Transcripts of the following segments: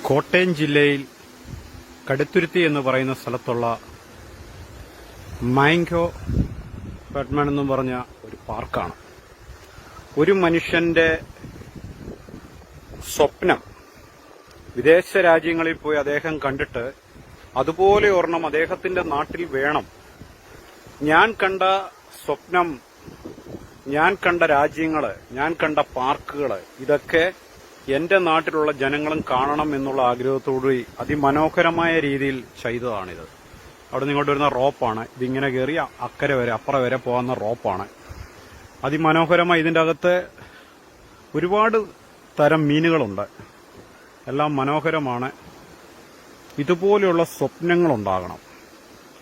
കോട്ടയം ജില്ലയിൽ കടുത്തുരുത്തി എന്ന് പറയുന്ന സ്ഥലത്തുള്ള മാംഗോ പെട്മൺ എന്നും പറഞ്ഞ ഒരു പാർക്കാണ്. ഒരു മനുഷ്യന്റെ സ്വപ്നം വിദേശ രാജ്യങ്ങളിൽ പോയി അദ്ദേഹം കണ്ടിട്ട് അതുപോലെ ഒരെണ്ണം അദ്ദേഹത്തിന്റെ നാട്ടിൽ വേണം. ഞാൻ കണ്ട സ്വപ്നം, ഞാൻ കണ്ട രാജ്യങ്ങള്, ഞാൻ കണ്ട പാർക്കുകള്, ഇതൊക്കെ എന്റെ നാട്ടിലുള്ള ജനങ്ങളും കാണണം എന്നുള്ള ആഗ്രഹത്തോടുകൂടി അതിമനോഹരമായ രീതിയിൽ ചെയ്തതാണിത്. അവിടെ നിന്ന് ഇങ്ങോട്ട് വരുന്ന റോപ്പാണ്. ഇതിങ്ങനെ കയറി അക്കരെ വരെ അപ്പുറം വരെ പോകുന്ന റോപ്പാണ്. അതിമനോഹരമായി ഇതിന്റെ അകത്ത് ഒരുപാട് തരം മീനുകളുണ്ട്. എല്ലാം മനോഹരമാണ്. ഇതുപോലെയുള്ള സ്വപ്നങ്ങളുണ്ടാകണം.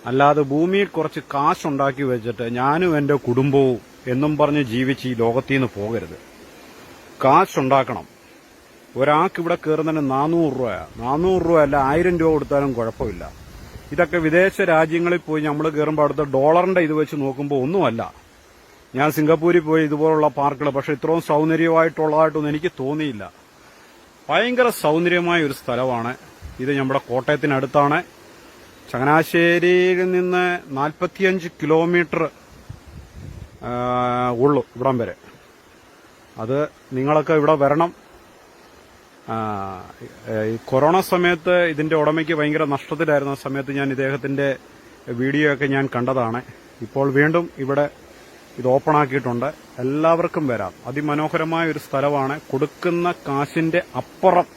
അല്ലാതെ ഭൂമിയിൽ കുറച്ച് കാശുണ്ടാക്കി വെച്ചിട്ട് ഞാനും എന്റെ കുടുംബവും എന്നും പറഞ്ഞ് ജീവിച്ച് ഈ ലോകത്തിൽ നിന്ന് പോകരുത്. കാശുണ്ടാക്കണം. ഒരാൾക്ക് ഇവിടെ കയറുന്നതിന് 400 രൂപയാണ്. 400 രൂപ അല്ല, 1000 രൂപ കൊടുത്താലും കുഴപ്പമില്ല. ഇതൊക്കെ വിദേശ രാജ്യങ്ങളിൽ പോയി നമ്മൾ കയറുമ്പോൾ അടുത്ത ഡോളറിന്റെ ഇത് വെച്ച് നോക്കുമ്പോൾ ഒന്നുമല്ല. ഞാൻ സിംഗപ്പൂരിൽ പോയി ഇതുപോലുള്ള പാർക്കുകൾ, പക്ഷെ ഇത്രയും സൗന്ദര്യമായിട്ടുള്ളതായിട്ടൊന്നും എനിക്ക് തോന്നിയില്ല. ഭയങ്കര സൗന്ദര്യമായ ഒരു സ്ഥലമാണ് ഇത്. നമ്മുടെ കോട്ടയത്തിനടുത്താണ്. ചങ്ങനാശ്ശേരിയിൽ നിന്ന് 45 കിലോമീറ്റർ ഉള്ളു ഇവിടം വരെ. അത് നിങ്ങളൊക്കെ ഇവിടെ വരണം. ഈ കൊറോണ സമയത്ത് ഇതിന്റെ ഉടമയ്ക്ക് ഭയങ്കര നഷ്ടത്തിലായിരുന്ന സമയത്ത് ഞാൻ ഇദ്ദേഹത്തിന്റെ വീഡിയോ ഒക്കെ ഞാൻ കണ്ടതാണ്. ഇപ്പോൾ വീണ്ടും ഇവിടെ ഇത് ഓപ്പൺ ആക്കിയിട്ടുണ്ട്. എല്ലാവർക്കും വരാം. അതിമനോഹരമായ ഒരു സ്ഥലമാണ്. കൊടുക്കുന്ന കാശിന്റെ അപ്പുറം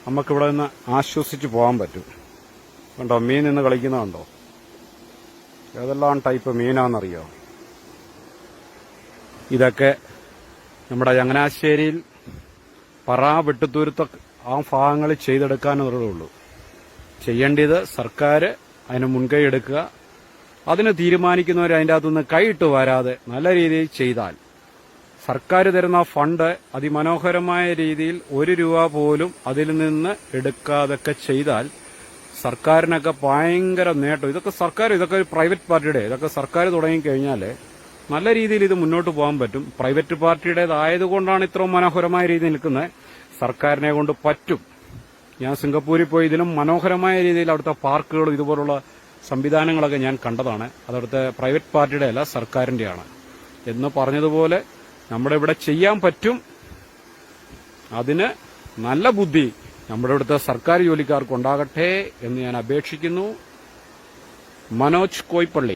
നമുക്കിവിടെ നിന്ന് ആശ്വസിച്ച് പോകാൻ പറ്റും. കണ്ടോ, മീൻ നിന്ന് കളിക്കുന്നതുണ്ടോ? ഏതെല്ലാം ടൈപ്പ് മീനാണെന്നറിയോ? ഇതൊക്കെ നമ്മുടെ ചങ്ങനാശ്ശേരിയിൽ പറ, വെട്ടുത്തൂരത്ത് ആ ഭാഗങ്ങളിൽ ചെയ്തെടുക്കാനുള്ളതേ ഉള്ളൂ. ചെയ്യേണ്ടത് സർക്കാർ അതിന് മുൻകൈ എടുക്കുക. അതിന് തീരുമാനിക്കുന്നവർ അതിൻ്റെ അകത്തുനിന്ന് കൈയിട്ട് വരാതെ നല്ല രീതിയിൽ ചെയ്താൽ, സർക്കാർ തരുന്ന ഫണ്ട് അതിമനോഹരമായ രീതിയിൽ 1 രൂപ പോലും അതിൽ നിന്ന് എടുക്കാതൊക്കെ ചെയ്താൽ സർക്കാരിനൊക്കെ ഭയങ്കര നേട്ടം. ഇതൊക്കെ ഒരു പ്രൈവറ്റ് പാർട്ടിയുടെ, ഇതൊക്കെ സർക്കാർ തുടങ്ങിക്കഴിഞ്ഞാൽ നല്ല രീതിയിൽ ഇത് മുന്നോട്ട് പോകാൻ പറ്റും. പ്രൈവറ്റ് പാർട്ടിയുടേതായതുകൊണ്ടാണ് ഇത്രയും മനോഹരമായ രീതിയിൽ നിൽക്കുന്നത്. സർക്കാരിനെ കൊണ്ട് പറ്റും. ഞാൻ സിംഗപ്പൂരിൽ പോയി ഇതിലും മനോഹരമായ രീതിയിൽ അവിടുത്തെ പാർക്കുകളും ഇതുപോലുള്ള സംവിധാനങ്ങളൊക്കെ ഞാൻ കണ്ടതാണ്. അതവിടുത്തെ പ്രൈവറ്റ് പാർട്ടിയുടെ അല്ല, സർക്കാരിന്റെയാണ്. എന്ന് പറഞ്ഞതുപോലെ നമ്മുടെ ഇവിടെ ചെയ്യാൻ പറ്റും. അതിന് നല്ല ബുദ്ധി നമ്മുടെ ഇവിടുത്തെ സർക്കാർ ജോലിക്കാർക്ക് ഉണ്ടാകട്ടെ എന്ന് ഞാൻ അപേക്ഷിക്കുന്നു. മനോജ് കോയിപ്പള്ളി.